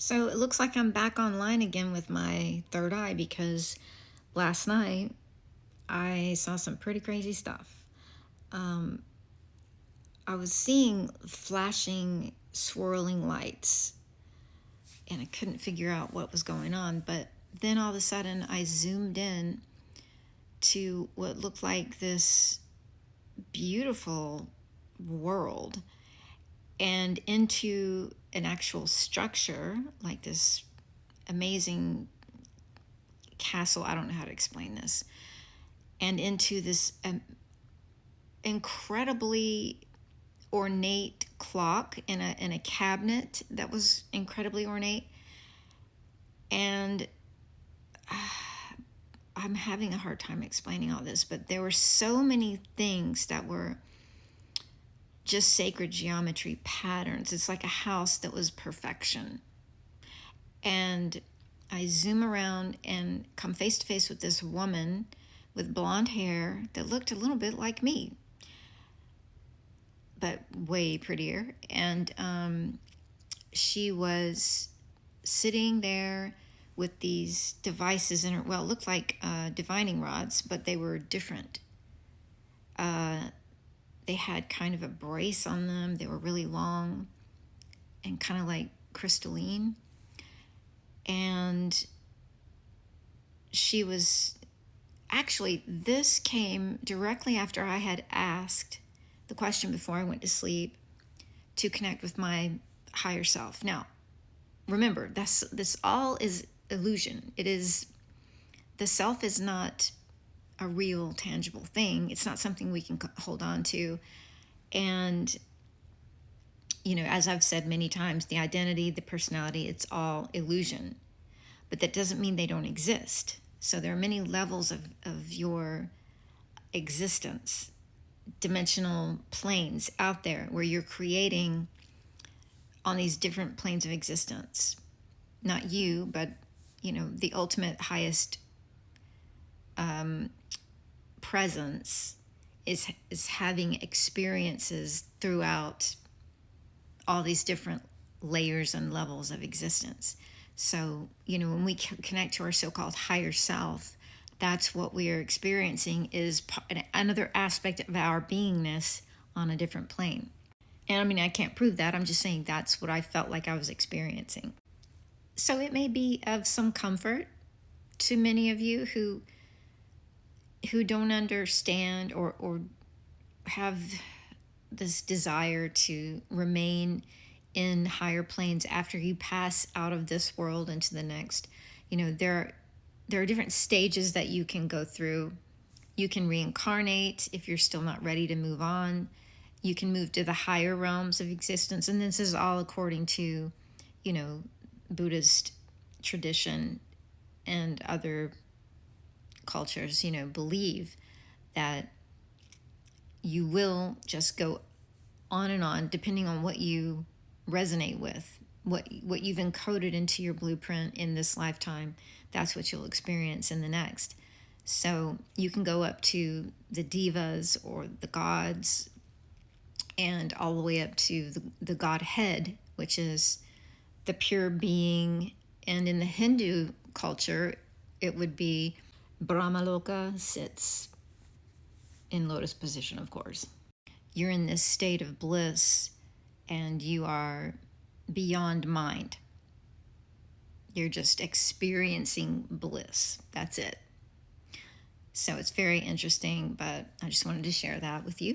So it looks like I'm back online again with my third eye because last night I saw some pretty crazy stuff. Um, I was seeing flashing, swirling lights, and I couldn't figure out what was going on. But then all of a sudden, I zoomed in to what looked like this beautiful world and into an actual structure, like this amazing castle. I don't know how to explain this. And into this incredibly ornate clock in a cabinet that was incredibly ornate. And I'm having a hard time explaining all this, but there were so many things that were just sacred geometry patterns. It's like a house that was perfection. And I zoom around and come face to face with this woman with blonde hair that looked a little bit like me, but way prettier. And she was sitting there with these devices in her. Well, it looked like divining rods, but they were different. They had kind of a brace on them. They were really long and kind of like crystalline. And she was actually, this came directly after I had asked the question before I went to sleep to connect with my higher self. Now, remember, this all is illusion. It is, the self is not a real tangible thing. It's not something we can hold on to. And as I've said many times, the identity, the personality, it's all illusion. But that doesn't mean they don't exist. So there are many levels of your existence, dimensional planes out there where you're creating on these different planes of existence. Not you, but the ultimate highest presence is having experiences throughout all these different layers and levels of existence. So, when we connect to our so-called higher self, that's what we are experiencing, is another aspect of our beingness on a different plane. And I mean, I can't prove that. I'm just saying that's what I felt like I was experiencing. So it may be of some comfort to many of you who don't understand or have this desire to remain in higher planes after you pass out of this world into the next. There are different stages that you can go through. You can reincarnate if you're still not ready to move on. You can move to the higher realms of existence. And this is all according to, Buddhist tradition and other cultures, believe that you will just go on and on depending on what you resonate with, what you've encoded into your blueprint in this lifetime. That's what you'll experience in the next. So you can go up to the devas or the gods, and all the way up to the Godhead, which is the pure being. And in the Hindu culture, it would be Brahmaloka, sits in lotus position, of course. You're in this state of bliss and you are beyond mind. You're just experiencing bliss. That's it. So it's very interesting, but I just wanted to share that with you.